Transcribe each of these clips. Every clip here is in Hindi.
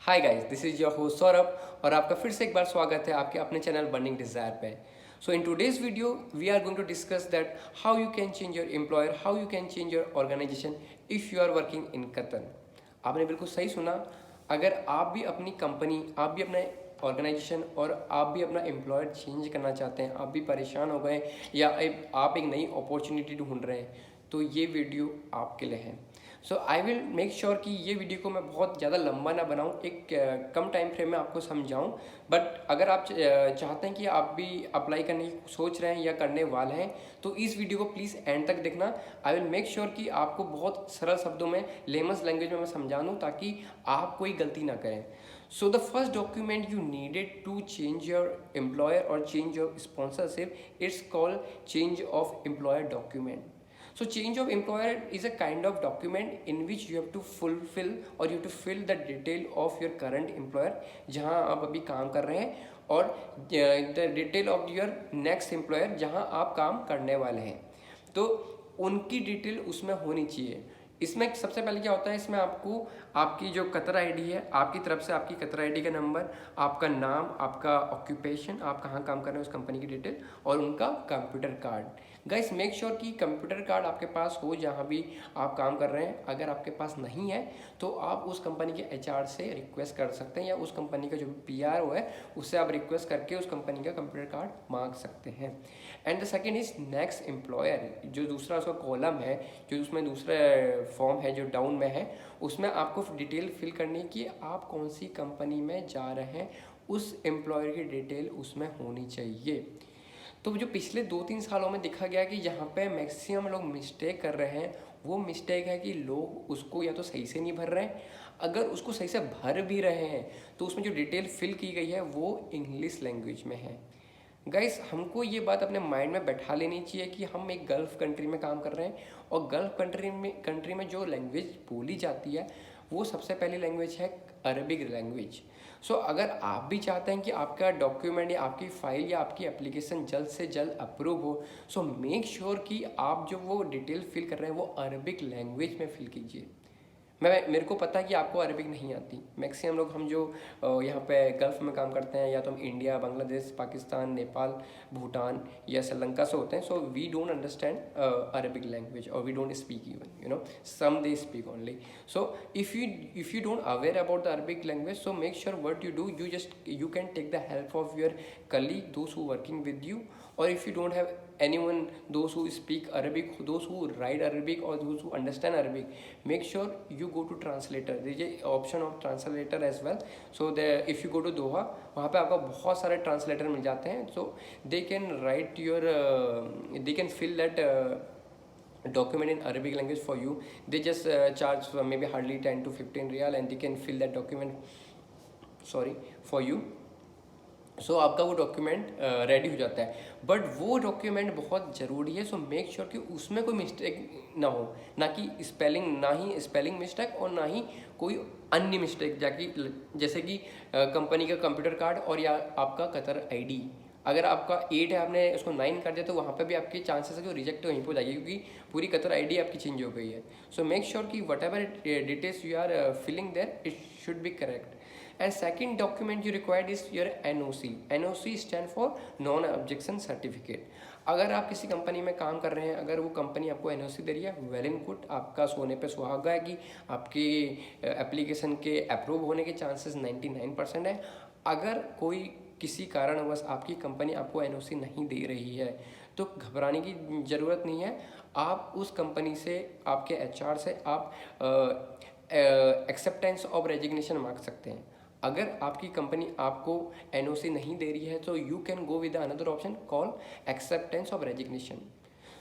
Hi guys, this is your host Saurabh और आपका फिर से एक बार स्वागत है आपके अपने चैनल बर्निंग डिजायर पे। So in today's video we are going to discuss that how you can change your employer, how you can change your organization if you are working in Qatar. आपने बिल्कुल सही सुना। अगर आप भी अपनी कंपनी, आप भी अपने ऑर्गेनाइजेशन और आप भी अपना एम्प्लॉयर चेंज करना चाहते हैं, आप भी परेशान हो गए या आप एक नई अपॉर्चुनिटी ढूंढ रहे हैं, तो ये वीडियो आपके लिए है। सो आई विल मेक श्योर कि ये वीडियो को मैं बहुत ज़्यादा लंबा ना बनाऊं, एक कम टाइम फ्रेम में आपको समझाऊं। बट अगर आप चाहते हैं कि आप भी अप्लाई करने की सोच रहे हैं या करने वाले हैं, तो इस वीडियो को प्लीज़ एंड तक देखना। आई विल मेक श्योर कि आपको बहुत सरल शब्दों में, लेमन्स लैंग्वेज में मैं समझा दूँ ताकि आप कोई गलती ना करें। So the first document you needed to change your employer or change your sponsorship, it's called change of employer document. So change of employer is a kind of document in which you have to fulfill or you have to fill the detail of your current employer जहाँ आप अभी काम कर रहे हैं, और the detail of your next employer जहाँ आप काम करने वाले हैं। तो उनकी डिटेल उसमें होनी चाहिए। इसमें सबसे पहले क्या होता है, इसमें आपको आपकी जो कतर आईडी है, आपकी तरफ से आपकी कतर आईडी का नंबर, आपका नाम, आपका ऑक्यूपेशन, आप कहाँ काम कर रहे हैं उस कंपनी की डिटेल, और उनका computer card. Guys make sure कि कंप्यूटर कार्ड आपके पास हो जहाँ भी आप काम कर रहे हैं। अगर आपके पास नहीं है तो आप उस कंपनी के एचआर से रिक्वेस्ट कर सकते हैं, या उस कंपनी का जो पीआरओ है उससे आप रिक्वेस्ट करके उस कंपनी का कंप्यूटर कार्ड मांग सकते हैं। And the second is next employer, जो दूसरा उसका कॉलम है, जो उसमें दूसरा फॉर्म है जो डाउन में है, उसमें आपको डिटेल फिल करनी है कि आप कौन सी कंपनी में जा रहे हैं, उस एम्प्लॉयर की डिटेल उसमें होनी चाहिए। तो जो पिछले 2-3 सालों में देखा गया कि यहाँ पे मैक्सिमम लोग मिस्टेक कर रहे हैं, वो मिस्टेक है कि लोग उसको या तो सही से नहीं भर रहे हैं, अगर उसको सही से भर भी रहे हैं तो उसमें जो डिटेल फिल की गई है वो इंग्लिश लैंग्वेज में है। गाइस हमको ये बात अपने माइंड में बैठा लेनी चाहिए कि हम एक गल्फ़ कंट्री में काम कर रहे हैं, और गल्फ़ कंट्री में जो लैंग्वेज बोली जाती है वो सबसे पहली लैंग्वेज है अरबिक लैंग्वेज। सो अगर आप भी चाहते हैं कि आपका डॉक्यूमेंट या आपकी फ़ाइल या आपकी एप्लीकेशन जल्द से जल्द अप्रूव हो, सो मेक श्योर कि आप जो वो डिटेल फिल कर रहे हैं वो अरबिक लैंग्वेज में फिल कीजिए। मेरे को पता है कि आपको अरबिक नहीं आती। मैक्सिमम लोग हम जो यहाँ पे गल्फ़ में काम करते हैं, या तो हम इंडिया, बांग्लादेश, पाकिस्तान, नेपाल, भूटान या श्रीलंका से होते हैं, so we don't understand Arabic language, और we don't speak even, some they speak only. So if you don't aware about the Arabic language, so make sure what you do, you can take the help of your colleague, those who working with you, or if you don't have anyone, those who speak Arabic, those who write Arabic, or those who understand Arabic, make sure you go to translator. there is a option of translator as well. So there, if you go to Doha, वहाँ पे आपको बहुत सारे ट्रांसलेटर मिल जाते हैं, so they can write your they can fill that document in Arabic language for you. They just charge maybe hardly 10 to 15 riyal, and they can fill that document for you. सो आपका वो डॉक्यूमेंट रेडी हो जाता है। बट वो डॉक्यूमेंट बहुत ज़रूरी है, सो मेक श्योर कि उसमें कोई मिस्टेक ना हो, ना कि स्पेलिंग, ना ही स्पेलिंग मिस्टेक और ना ही कोई अन्य मिस्टेक, जाकि जैसे कि कंपनी का कंप्यूटर कार्ड और या आपका कतर आईडी। अगर आपका 8 है, आपने उसको 9 कर दिया, तो वहाँ पे भी आपके चांसेस है कि वो रिजेक्ट वहीं पर हो जाएगी, क्योंकि पूरी कतर आईडी आपकी चेंज हो गई है। सो मेक श्योर कि whatever details you are filling there, it should be correct. And second document you required is your NOC. NOC stand for non objection certificate. अगर आप किसी कंपनी में काम कर रहे हैं, अगर वो कंपनी आपको NOC दे रही है, वेल एंड गुड, आपका सोने पे सुहागा है कि आपकी एप्लीकेशन के अप्रूव होने के चांसेस 99% है। अगर कोई किसी कारणवश आपकी कंपनी आपको NOC नहीं दे रही है, तो घबराने की ज़रूरत नहीं है। आप उस कंपनी से, आपके HR से आप एक्सेप्टेंस ऑफ रेजिग्नेशन मांग सकते हैं। अगर आपकी कंपनी आपको NOC नहीं दे रही है, तो you can go with another option call acceptance of resignation.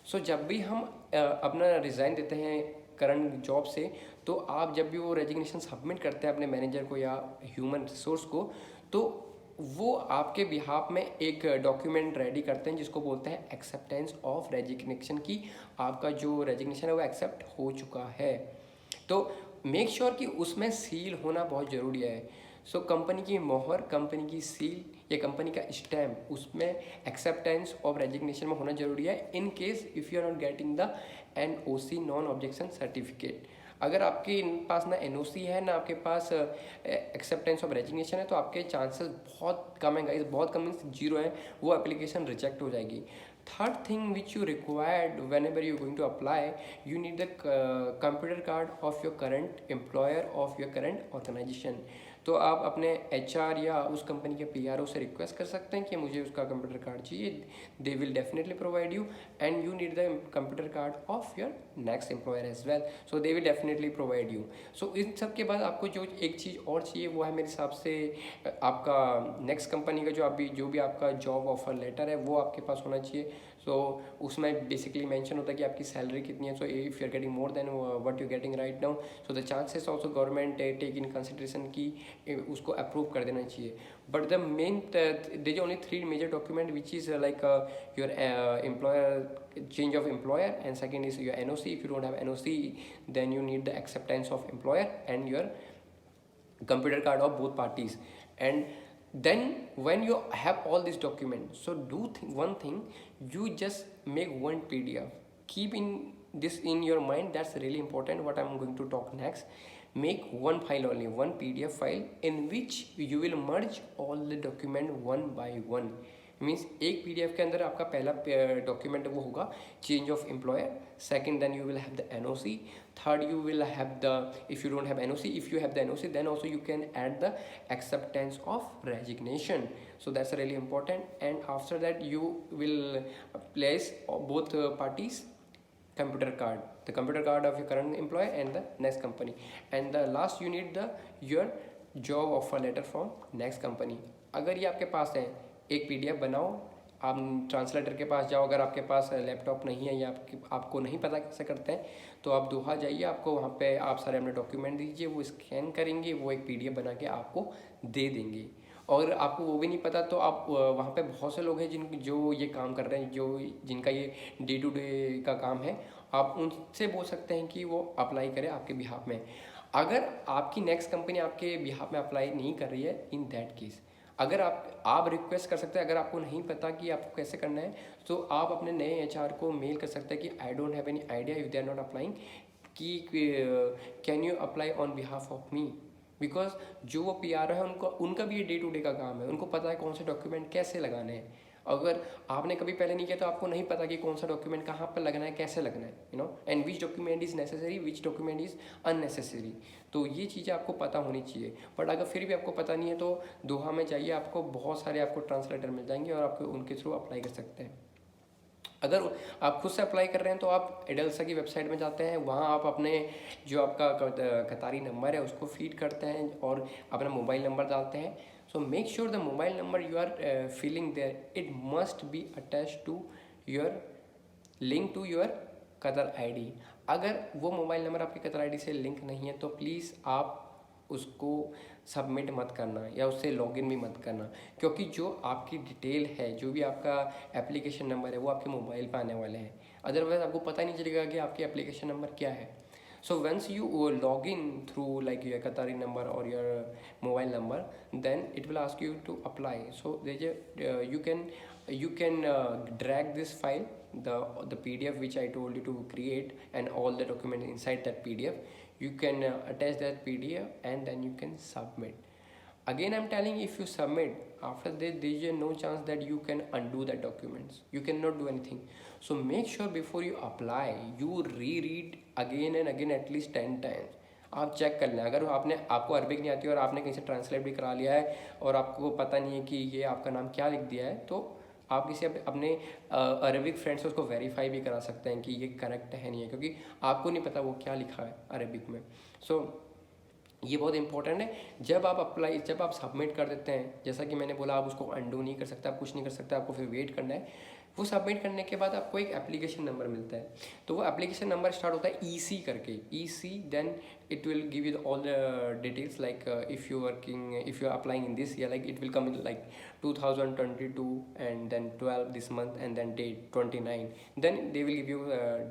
So जब भी हम अपना रिज़ाइन देते हैं करंट जॉब से, तो आप जब भी वो रेजिग्नेशन सबमिट करते हैं अपने मैनेजर को या ह्यूमन रिसोर्स को, तो वो आपके बिहाफ में एक डॉक्यूमेंट रेडी करते हैं जिसको बोलते हैं एक्सेप्टेंस ऑफ रेजिग्नेशन, की आपका जो रेजिग्नेशन है वो एक्सेप्ट हो चुका है। तो मेक श्योर कि उसमें सील होना बहुत ज़रूरी है। सो कंपनी की मोहर, कंपनी की सील या कंपनी का स्टैम्प उसमें एक्सेप्टेंस ऑफ रेजिग्नेशन में होना जरूरी है, in case if you are not getting the NOC, non objection certificate. अगर आपके पास ना एनओसी है ना आपके पास एक्सेप्टेंस ऑफ रेजिग्नेशन है तो आपके चांसेस बहुत कम है गाइस, बहुत कम मीन्स जीरो है, वो एप्लीकेशन रिजेक्ट हो जाएगी। Third thing which you required whenever you going to apply, you need the computer card of your current employer of your current organisation. तो आप अपने एचआर या उस कंपनी के पीआरओ से रिक्वेस्ट कर सकते हैं कि मुझे उसका कंप्यूटर कार्ड चाहिए, they will definitely provide you, and you need the computer card of your next employer as well, so they will definitely provide you. So इन सब के बाद आपको जो एक चीज़ और चाहिए वो है मेरे हिसाब से आपका नेक्स्ट कंपनी का जो भी आपका जॉब ऑफर लेटर है वो आपके पास होना चाहिए। सो उसमें बेसिकली मेंशन होता है कि आपकी सैलरी कितनी है। So if you are getting more than what you getting right now, so the chances also government take in consideration की उसको अप्रूव कर देना चाहिए। But the main there is only 3 major document which is like your employer change of employer, and second is your NOC. If you don't have NOC, then you need the acceptance of employer and your computer card of both parties. And then when you have all these documents, so do one thing, you just make one PDF. Keep in this in your mind, that's really important what I'm going to talk next. Make one file only, one PDF file in which you will merge all the document one by one. Means एक पीडीएफ के अंदर आपका पहला डॉक्यूमेंट वो होगा change of employer, second then you will have the NOC, third you will have the, if you don't have NOC, if you have the NOC then also you can add the acceptance of resignation, so that's really important. And after that you will place both parties computer card, the computer card of your current employer and the next company, and the last you need the your job offer letter from next company। अगर ये आपके पास है एक पीडीएफ बनाओ, आप ट्रांसलेटर के पास जाओ, अगर आपके पास लैपटॉप नहीं है या आपको नहीं पता कैसे करते हैं तो आप दोहा जाइए, आपको वहाँ पे आप सारे अपने डॉक्यूमेंट दीजिए, वो स्कैन करेंगे, वो एक पीडीएफ बना के आपको दे देंगे। और आपको वो भी नहीं पता तो आप वहाँ पे बहुत से लोग हैं जो ये काम कर रहे हैं, जिनका ये डे टू डे का काम है, आप उनसे बोल सकते हैं कि वो अप्लाई करें आपके बिहाफ में। अगर आपकी नेक्स्ट कंपनी आपके बिहाफ में अप्लाई नहीं कर रही है, इन दैट केस अगर आप रिक्वेस्ट कर सकते हैं, अगर आपको नहीं पता कि आपको कैसे करना है तो आप अपने नए एचआर को मेल कर सकते हैं कि I don't have any idea if they are not applying, कि can you apply on behalf of me, because जो वो पीआरओ है उनका भी ये डे टू डे का काम है, उनको पता है कौन से डॉक्यूमेंट कैसे लगाने हैं। अगर आपने कभी पहले नहीं किया तो आपको नहीं पता कि कौन सा डॉक्यूमेंट कहाँ पर लगना है, कैसे लगना है, you know, and which document is necessary, which document is unnecessary. तो ये चीज़ें आपको पता होनी चाहिए। बट अगर फिर भी आपको पता नहीं है तो दोहा में जाइए, आपको बहुत सारे आपको ट्रांसलेटर मिल जाएंगे और आपको उनके थ्रू अप्लाई कर सकते हैं। अगर आप खुद से अप्लाई कर रहे हैं तो आप एडल्सा की वेबसाइट में जाते हैं, वहाँ आप अपने जो आपका कतारी नंबर है उसको फीड करते हैं और अपना मोबाइल नंबर डालते हैं। So make sure the mobile number you are filling there it must be attach to your link to your Qatar ID. अगर वो मोबाइल नंबर आपकी कतर आईडी से लिंक नहीं है तो प्लीज़ आप उसको सबमिट मत करना या उससे लॉगिन भी मत करना, क्योंकि जो आपकी डिटेल है, जो भी आपका एप्लीकेशन नंबर है वो आपके मोबाइल पे आने वाले हैं, अदरवाइज आपको पता नहीं चलेगा कि आपकी एप्लीकेशन नंबर क्या है। So once you log in through like your Qatari number or your mobile number, then it will ask you to apply. So you can drag this file, the PDF which I told you to create, and all the documents inside that PDF. You can attach that PDF and then you can submit. Again I'm telling, if you submit after that, there is no chance that you can undo the documents, you cannot do anything. So make sure before you apply you reread again and again at least 10 times। आप चेक कर लें, अगर आपको अरबिक नहीं आती और आपने कहीं से ट्रांसलेट भी करा लिया है और आपको पता नहीं है कि ये आपका नाम क्या लिख दिया है, तो आप किसी अपने अरबिक फ्रेंड से उसको वेरीफाई भी करा सकते हैं कि ये करेक्ट है नहीं है, क्योंकि आपको नहीं पता वो क्या लिखा है अरबिक में। सो ये बहुत इंपॉर्टेंट है। जब आप सबमिट कर देते हैं, जैसा कि मैंने बोला, आप उसको अंडू नहीं कर सकते, आप कुछ नहीं कर सकते, आपको फिर वेट करना है। वो सबमिट करने के बाद आपको एक एप्लीकेशन नंबर मिलता है, तो वो एप्लीकेशन नंबर स्टार्ट होता है EC करके, EC, then it will give you all the details like if you are applying in this year, like it will come in like 2022 and then 12 this month and then date 29, then they will give you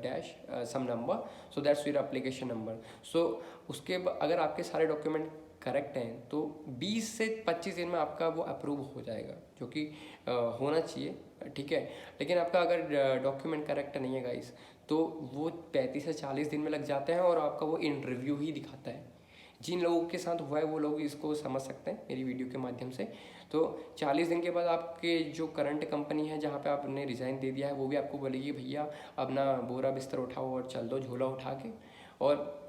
dash some number, so that's your application number। so उसके अगर आपके सारे डॉक्यूमेंट करेक्ट हैं तो 20 से 25 दिन में आपका वो अप्रूव हो जाएगा, जो कि होना चाहिए, ठीक है। लेकिन आपका अगर डॉक्यूमेंट करेक्ट नहीं है गाइस, तो वो 35 से 40 दिन में लग जाते हैं और आपका वो इंटरव्यू ही दिखाता है। जिन लोगों के साथ हुआ है वो लोग इसको समझ सकते हैं मेरी वीडियो के माध्यम से। तो 40 दिन के बाद आपके जो करंट कंपनी है जहाँ पे आपने रिज़ाइन दे दिया है वो भी आपको बोलेगी भैया अपना बोरा बिस्तर उठाओ और चल दो झोला उठा के। और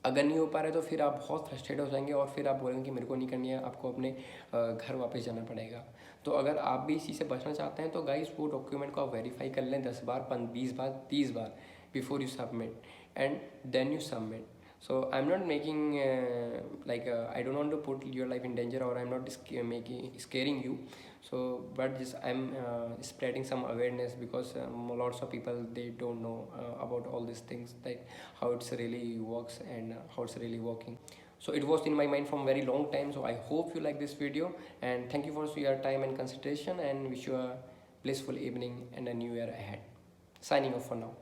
अगर नहीं हो पा रहा है तो फिर आप बहुत फ्रस्ट्रेट हो जाएंगे और फिर आप बोलेंगे कि मेरे को नहीं करनी है, आपको अपने घर वापस जाना पड़ेगा। तो अगर आप भी इसी से बचना चाहते हैं तो गाइस वो डॉक्यूमेंट को आप वेरीफाई कर लें 10 बार 20 बार 30 बार before you submit and then you submit. So I'm not making I don't want to put your life in danger, or I'm not scaring you. So but just I'm spreading some awareness because lots of people they don't know about all these things, like how it's really works and how it's really working. So it was in my mind from very long time. So I hope you like this video, and thank you for your time and consideration, and wish you a blissful evening and a new year ahead. Signing off for now.